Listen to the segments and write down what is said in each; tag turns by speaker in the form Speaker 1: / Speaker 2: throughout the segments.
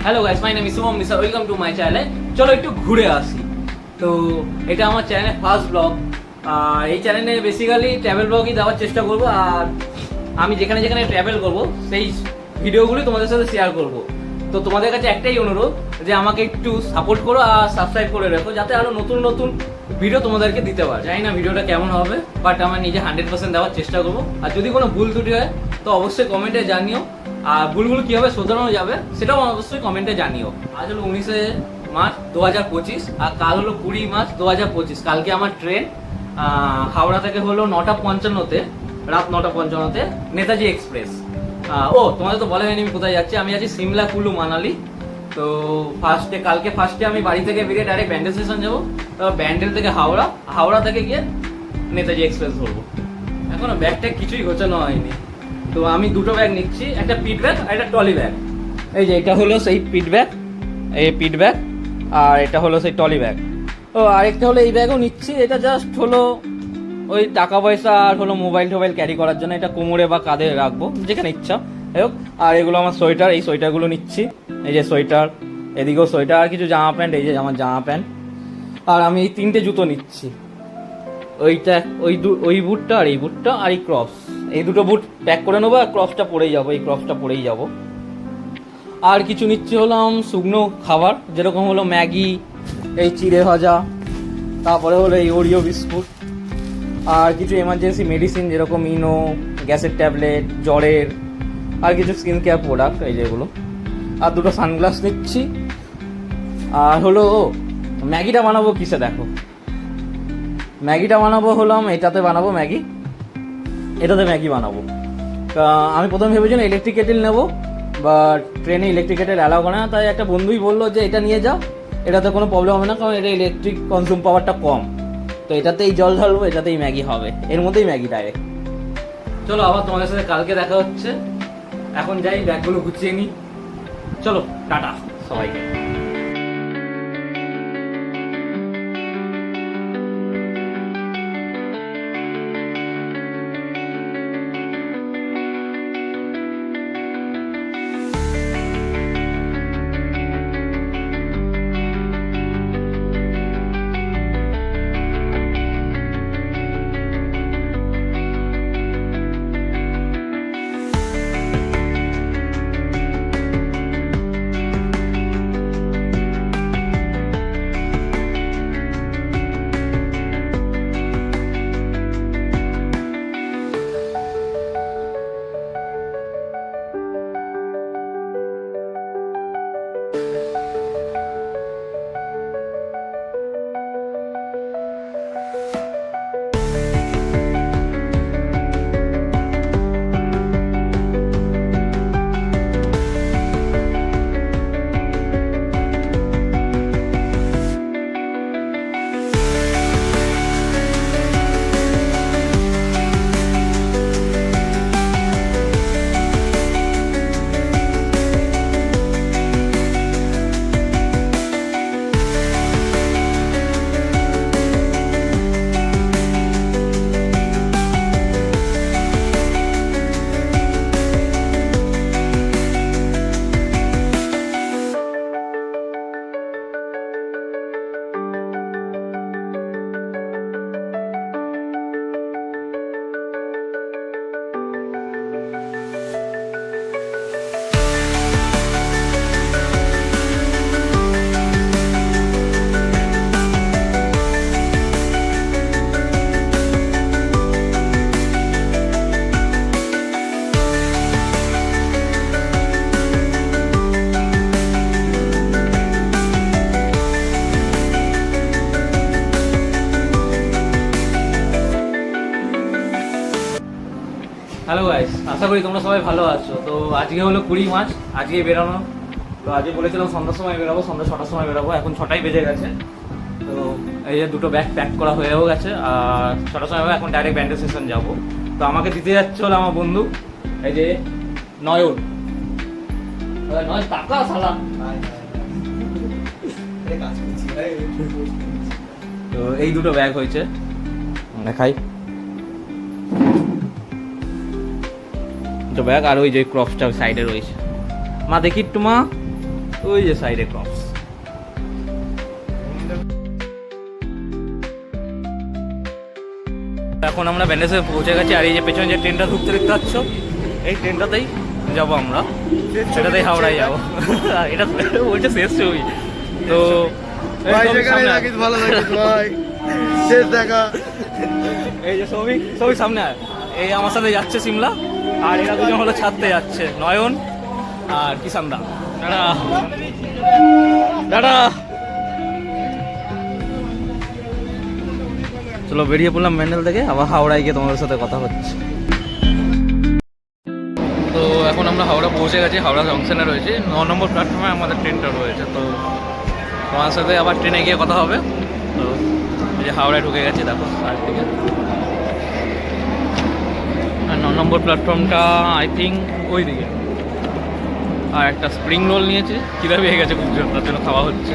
Speaker 1: Hello guys, my name is Shubham Mishra, welcome to my channel. চলো একটু ঘুরে আসি। তো এটা আমার চ্যানেলের ফার্স্ট ব্লগ। আর এই চ্যানেলে বেসিক্যালি ট্রাভেল ব্লগই দেওয়ার চেষ্টা করব। আর আমি যেখানে যেখানে ট্রাভেল করব সেই ভিডিওগুলি তোমাদের সাথে শেয়ার করব। তো তোমাদের কাছে একটাই অনুরোধ যে আমাকে একটু সাপোর্ট করো আর সাবস্ক্রাইব করে রাখো, যাতে আরও নতুন নতুন ভিডিও তোমাদেরকে দিতে পারে। জানি না ভিডিওটা কেমন হবে, বাট আমার নিজে 100% দেওয়ার চেষ্টা করবো। আর যদি কোনো ভুল ত্রুটি হয় তো অবশ্যই কমেন্টে জানিও। আর ভুলগুলো কীভাবে শোধরানো যাবে সেটাও অবশ্যই কমেন্টে জানিও। আজ হলো 19শে মার্চ 2025 আর কাল হলো 20 মার্চ 2025। কালকে আমার ট্রেন হাওড়া থেকে হলো 9:55-তে, রাত 9:55-তে নেতাজি এক্সপ্রেস। তোমাদের তো বলা হয়নি আমি কোথায় যাচ্ছি। আমি যাচ্ছি সিমলা, কুলু, মানালি। তো কালকে ফার্স্টে আমি বাড়ি থেকে বেরিয়ে ডাইরেক্ট ব্যান্ডেল স্টেশন যাবো। তারপর ব্যান্ডেল থেকে হাওড়া থেকে গিয়ে নেতাজি এক্সপ্রেস ধরবো। এখনো ব্যাগটা কিছুই গোছানো হয়নি। তো আমি দুটো ব্যাগ নিচ্ছি, একটা পিট ব্যাগ আর একটা ট্রলি ব্যাগ। এই যে এটা হলো সেই পিট ব্যাগ, আর এটা হলো সেই ট্রলি ব্যাগ। আরেকটা হলো এই ব্যাগও নিচ্ছি। এটা জাস্ট হলো ওই টাকা পয়সা আর হলো মোবাইল টোবাইল ক্যারি করার জন্য। এটা কোমরে বা কাঁধে রাখবো, যেখানে ইচ্ছা হোক। আর এগুলো আমার সোয়েটার, এই সোয়েটারগুলো নিচ্ছি। এই যে সোয়েটার, এদিকেও সোয়েটার, আর কিছু জামা প্যান্ট। এই যে আমার জামা প্যান্ট। আর আমি এই 3টে জুতো নিচ্ছি। ওই বুটটা আর এই বুটটা আর এই ক্রপস, এই দুটো বুট প্যাক করে নেবো। আর ক্রপসটা পরেই যাবো, এই ক্রপসটা পরেই যাবো। আর কিছু নিচ্ছি হলাম শুকনো খাবার, যেরকম হলো ম্যাগি, এই চিড়ে ভাজা, তারপরে হলো এই ওরিও বিস্কুট। আর কিছু এমার্জেন্সি মেডিসিন, যেরকম ইনো, গ্যাসের ট্যাবলেট, জ্বরের, আর কিছু স্কিন কেয়ার প্রোডাক্ট, এই যেগুলো। আর দুটো সানগ্লাস নিচ্ছি। আর হলো ম্যাগিটা বানাবো কিসে দেখো, ম্যাগিটা বানাবো হলাম এটাতে বানাবো ম্যাগি, এটাতে ম্যাগি বানাবো। আমি প্রথমে ভেবেছিলাম ইলেকট্রিক কেটেল নেবো, বাট ট্রেনে ইলেকট্রিক কেটেল অ্যালাউ করে না। তাই একটা বন্ধুই বললো যে এটা নিয়ে যাও, এটাতে কোনো প্রবলেম হবে না, কারণ এটা ইলেকট্রিক কনজিউম পাওয়ারটা কম। তো এটাতেই জল ঢালবো, এটাতেই ম্যাগি হবে, এর মধ্যেই ম্যাগি ডাইরেক্ট। চলো আবার তোমাদের সাথে কালকে দেখা হচ্ছে। এখন যাই, ব্যাগগুলো গুছিয়ে নিই। চলো টাটা সবাইকে। হ্যালো গাইস, আশা করি তোমরা সবাই ভালো আছো। তো আজকে হলো 20 মার্চ, আজকে বেরোনো। তো আজকে বলেছিলাম সন্ধ্যার সময় বেরোবো, সন্ধ্যা 6টার সময় বেরোবো। এখন 6টাই বেজে গেছে। তো এই যে দুটো ব্যাগ প্যাক করা হয়েও গেছে। আর 6টার সময় এখন ডাইরেক্ট ব্যান্ডেল স্টেশন যাবো। তো আমাকে দিতে যাচ্ছে হলো আমার বন্ধু, এই যে নয়ন। টাকা সালাম। তো এই দুটো ব্যাগ হয়েছে, দেখাই। দুটো ব্যাগ আর ওই যে ক্রপসটা সাইডে রয়েছে। মা দেখি একটু, মা ওই যে সাইডে ক্রপস। এখন আমরা ব্যান্ডেজে পৌঁছে গেছি, আর এই যে পেছনে যে ট্রেনটা ঢুকতে দেখতে পাচ্ছ, এই ট্রেনটাতেই যাবো আমরা, সেটাতেই হাওড়ায় যাবো। এটা বলছে শেষ ছবি তো এই যে সবই সামনে আয়। এই আমার সাথে যাচ্ছে সিমলা, আর এরা দুজন হলো ছাড়তে যাচ্ছে, নয়ন আর কিষান দা। দাদা দাদা চলো বেরিয়ে পড়লাম ব্যান্ডেল থেকে, আবার হাওড়ায় গিয়ে তোমাদের সাথে কথা হচ্ছে। তো এখন আমরা হাওড়া পৌঁছে গেছি, হাওড়া জংশনে রয়েছে, 9 নম্বর প্ল্যাটফর্মে আমাদের ট্রেনটা রয়েছে। তো তোমার সাথে আবার ট্রেনে গিয়ে কথা হবে। তো এই যে হাওড়ায় ঢুকে গেছি, দেখো সাইড থেকে। আর 9 নম্বর প্ল্যাটফর্মটা আই থিঙ্ক ওই দিকে। আর একটা স্প্রিং রোল নিয়েছি, খিদা পেয়ে গেছে খুব জোর, তার জন্য খাওয়া হচ্ছে।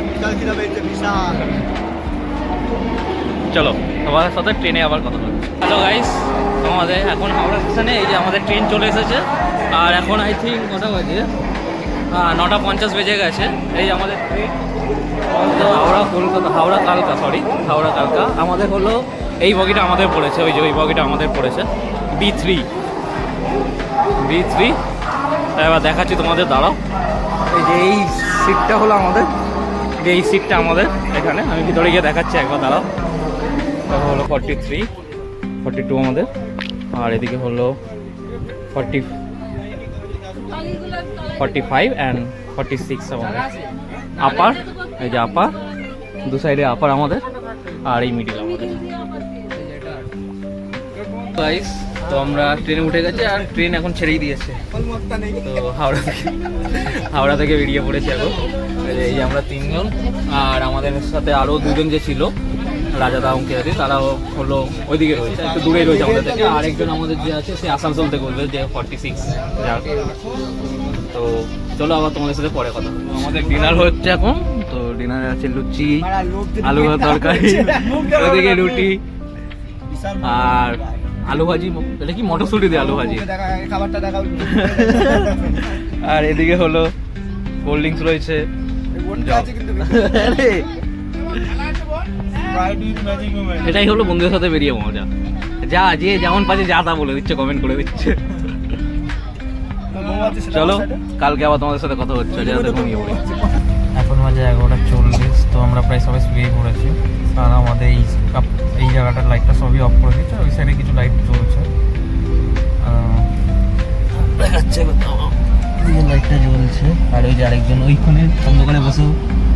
Speaker 1: চলো তোমাদের সাথে ট্রেনে আবার কথা হচ্ছে। হ্যালো গাইস, আমাদের এখন হাওড়া স্টেশনে এই যে আমাদের ট্রেন চলে এসেছে। আর এখন আই থিঙ্ক কটা বাজে, 9:50 বেজে গেছে। এই আমাদের ট্রেন হাওড়া কলকাতা, হাওড়া কালকা, সরি হাওড়া কালকা। আমাদের হলো এই বগিটা আমাদের পড়েছে, ওই যে ওই বগিটা আমাদের পড়েছে B3। এবার দেখাচ্ছি তোমাদের, দাঁড়াও। এই যে এই সিটটা হলো আমাদের, এই সিটটা আমাদের এখানে, আমি ভিতরে গিয়ে দেখাচ্ছি একবার, দাঁড়াও। তারপর হলো 43, 42 আমাদের, আর এদিকে হলো 45 অ্যান্ড 46 আমাদের। আপার, এই যে আপার, দু সাইডে আপার আমাদের, আর এই মিডিল আমাদের। গাইস, তো আমরা ট্রেনে উঠে গেছি, আর ট্রেন এখন ছেড়েই দিয়েছে। তো হাওড়া থেকে বেরিয়ে পড়েছি এখন। এই যে আমরা 3 জন, আর আমাদের সাথে আরও 2 জন যে ছিল, রাজাদা অঙ্কিয়াদি, তারাও হলো ওইদিকে রয়েছে, একটু দূরেই রয়েছে আমাদের থেকে। আরেকজন আমাদের যে আছে সে আসানসোল থেকে বলবে, যে 46 যাক। তো চলো আবার তোমাদের সাথে পরে কথা হবে। আমাদের ডিনার হচ্ছে এখন। তো ডিনারে আছে লুচি, আলু ভাত তরকারি, ওদিকে রুটি আর আলু ভাজি। এটা কি মটরশুঁটি দিয়ে আলু ভাজি। আর এদিকে হলো কোল্ড ড্রিঙ্কস রয়েছে। এটাই হলো বন্ধুদের সাথে বেরিয়ে মজা। যা যে যেমন পাচ্ছে যা তা বলে দিচ্ছে, কমেন্ট করে দিচ্ছে। চলো কালকে আবার তোমাদের সাথে কথা হচ্ছে।
Speaker 2: এখন বাজে 11:40। তো আমরা প্রায় সবাই শুয়েই পড়েছি, আর আমাদের এই জায়গাটার লাইটটা সবই অফ করে দিচ্ছে। ওই সাইডে কিছু লাইট জ্বলছে,
Speaker 1: লাইটটা জ্বলছে। আর ওই যে আরেকজন ওইখানে অন্ধকারে বসে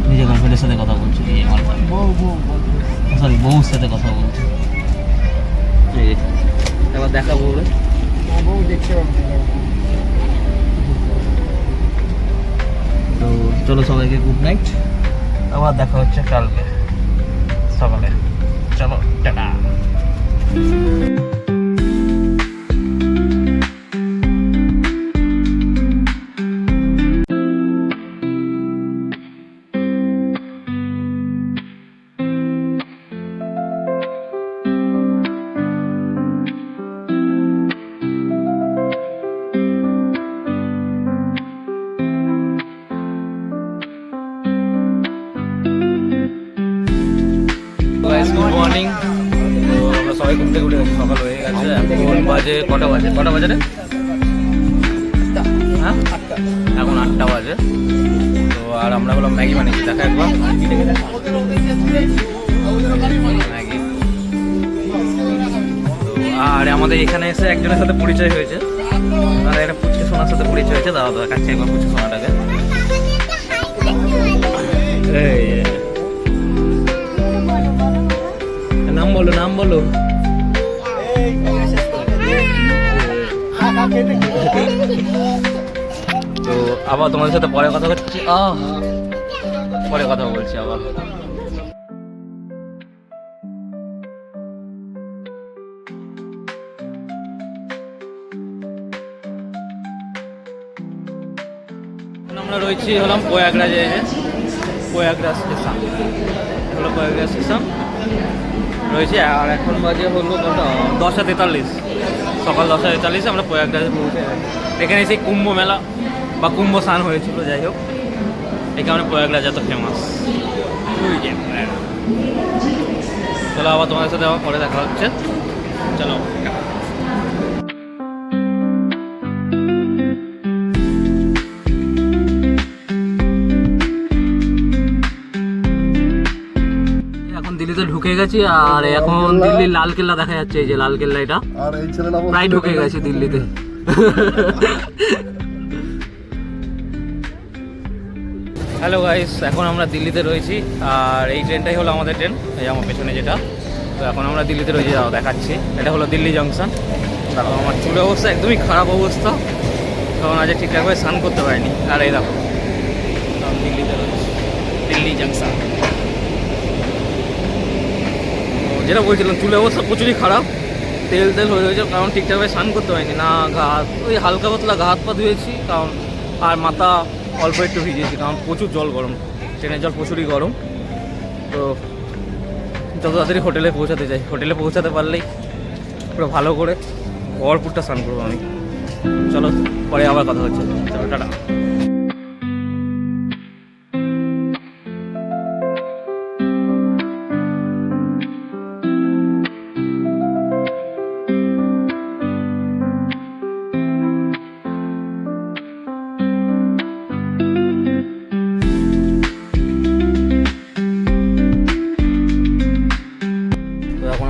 Speaker 1: নিজের গার্লফ্রেন্ডের সাথে কথা বলছে, সরি বউর সাথে কথা বলছে। এবার দেখা বউরে, তো চলো সবাইকে গুড নাইট, আবার দেখা হচ্ছে কালকে সকালে। চলো টাটা। Good morning. তো আমরা সবাই ঘুম থেকে উঠে গেছি, সকাল হয়ে গেছে। এখন বাজে কটা বাজে রে? হ্যাঁ, এখন 8টা বাজে। তো আর আমরা বললাম ম্যাগি বানিয়েছি, দেখা একবার ম্যাগি। তো আর আমাদের এখানে এসে একজনের সাথে পরিচয় হয়েছে, আর একটা পুচকে সোনার সাথে পরিচয় হয়েছে। দাদা দেখাচ্ছে একবার পুচকে সোনাটাকে। নাম বলো। তো আবার তোমাদের সাথে পরে কথা বলছি, পরে কথা বলছি আবার। আমরা রয়েছি হলাম প্রয়াগরাজে, প্রয়াগরাজ স্টেশন হলো, প্রয়াগরাজ স্টেশন রয়েছে। আর এখন বাজে হলো কটা, 10:43, সকাল 10:43 আমরা প্রয়াগরাজে পৌঁছে গেছি। এখানে সেই কুম্ভ মেলা বা কুম্ভ স্নান হয়েছিল, যাই হোক এই কারণে প্রয়াগরাজ এত ফেমাস। চলো আবার তোমাদের সাথে আবার পরে দেখা হচ্ছে। চলো এখন দিল্লিতে ঢুকে গেছি আর এখন দিল্লির লাল কেল্লা দেখা যাচ্ছে। এই যে লাল কেল্লা, এটা
Speaker 3: আর এই ছেলেটা
Speaker 1: প্রায় ঢুকে গেছে দিল্লিতে। হ্যালো গাইস, এখন আমরা দিল্লিতে রয়েছি আর এই ট্রেনটাই হলো আমাদের ট্রেন, এই আমার পেছনে যেটা। তো এখন আমরা দিল্লিতে রয়েছি, যাও দেখাচ্ছি। এটা হলো দিল্লি জংশন। তারপর আমার চুলের অবস্থা একদমই খারাপ অবস্থা, কারণ আজ ঠিকঠাকভাবে স্নান করতে পারিনি। আর এই দেখো দিল্লিতে রয়েছি, দিল্লি জংশন। যেটা বলছিলাম, চুলের অবস্থা প্রচুরই খারাপ, তেল তেল হয়ে রয়েছে, কারণ ঠিকঠাকভাবে স্নান করতে পারিনি। না গা হাত, ওই হালকা পাতলা গা হাত পা ধুয়েছি, কারণ আর মাথা অল্প একটু ভিজিয়েছি, কারণ প্রচুর জল গরম, ট্রেনের জল প্রচুরই গরম। তো যত তাড়াতাড়ি হোটেলে পৌঁছাতে চাই, হোটেলে পৌঁছাতে পারলেই পুরো ভালো করে ভরপুরটা স্নান করবো আমি। চলো পরে আবার কথা হচ্ছে, চলো টাটা।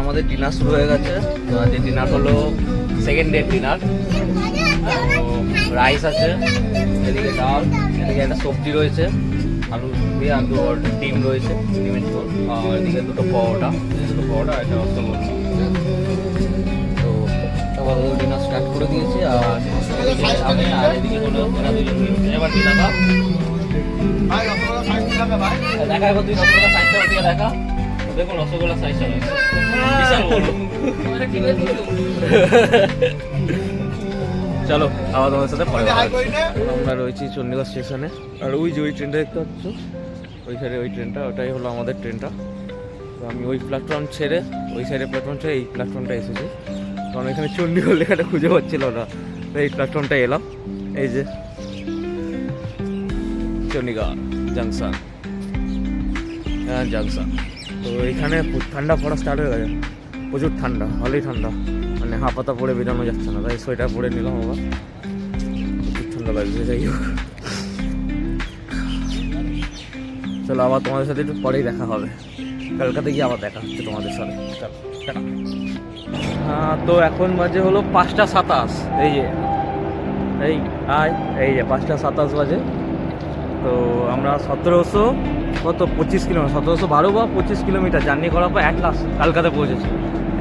Speaker 1: আমাদের ডিনার শুরু হয়ে গেছে। তো আজকে ডিনার হলো সেকেন্ড ডে ডিনার। রাইস আছে, এদিকে ডাল, এদিকে একটা সবজি রয়েছে, আলু দিয়ে আলু আর ডিম রয়েছে, ডিমের ঝোল, আর এদিকে দুটো পরোটা আর একটা রসগোল্লা। তো সবার ডিনার স্টার্ট করে দিয়েছি। আর এদিকে আমি আর এদিকে হলো ওরা দুজন এবার কি দেখা একবার তুই রসগোল্লা সাইজটা দিয়ে দেখা। দেখুন রসগোল্লা সাইজটা রয়েছে বিশাল বড়। চলো আবার তোমার সাথে পরে আমরা রয়েছি চণ্ডীগড় স্টেশনে। আর ওই যে ওই ট্রেনটা দেখতে পাচ্ছ, ওই সাইডে ওই ট্রেনটা, ওটাই হলো আমাদের ট্রেনটা। তো আমি ওই প্ল্যাটফর্ম ছেড়ে ওই সাইডে প্ল্যাটফর্ম ছেড়ে এই প্ল্যাটফর্মটা এসেছি, কারণ এখানে চণ্ডীগড় লেখাটা খুঁজে পাচ্ছিল না। তো এই প্ল্যাটফর্মটা এলাম, এই যে চণ্ডীগড় জাংশন জাংশন। তো এখানে ঠান্ডা পড়া স্টার্ট হয়ে গেছে, প্রচুর ঠান্ডা, ভালোই ঠান্ডা, মানে হাফাতা পরে বেরোনো যাচ্ছে না, তাই সোয়েটার পরে নিলাম। আবার প্রচুর ঠান্ডা লাগছে। যাই হোক, চলো আবার তোমাদের সাথে একটু পরেই দেখা হবে, কলকাতা গিয়ে আবার দেখা হচ্ছে তোমাদের সাথে। চলো টাটা। তো এখন বাজে হলো 5:27। এই যে এই যে 5:27 বাজে। তো আমরা 25 কিলোমিটার 1712 বা 25 কিলোমিটার জার্নি করার পর লাস্ট কলকাতা পৌঁছেছি।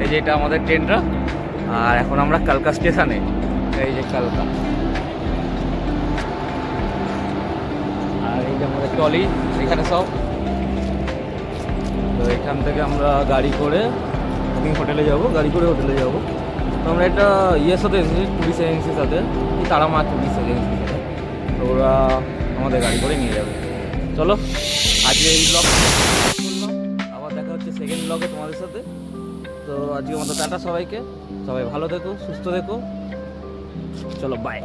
Speaker 1: এই যে এটা আমাদের ট্রেনটা। আর এখন আমরা কালকা স্টেশনে, এই যে কালকা। আর এই যে আমাদের ট্রলি এখানে সব। তো এখান থেকে আমরা গাড়ি করে হোটেলে যাব, গাড়ি করে হোটেলে যাব। তো আমরা একটা ইয়ের সাথে এসেছি, টুরিস্ট এজেন্সির সাথে, তারামা টুরিস্ট এজেন্সির সাথে। তো ওরা আমাদের গাড়ি করে নিয়ে যাবে। চলো আজকে এই ব্লগ আবার দেখা হচ্ছে সেকেন্ড ব্লগে তোমাদের সাথে। তো আজকে আমাদের টাটা সবাইকে, সবাই ভালো থেকো, সুস্থ থেকো। চলো বাই।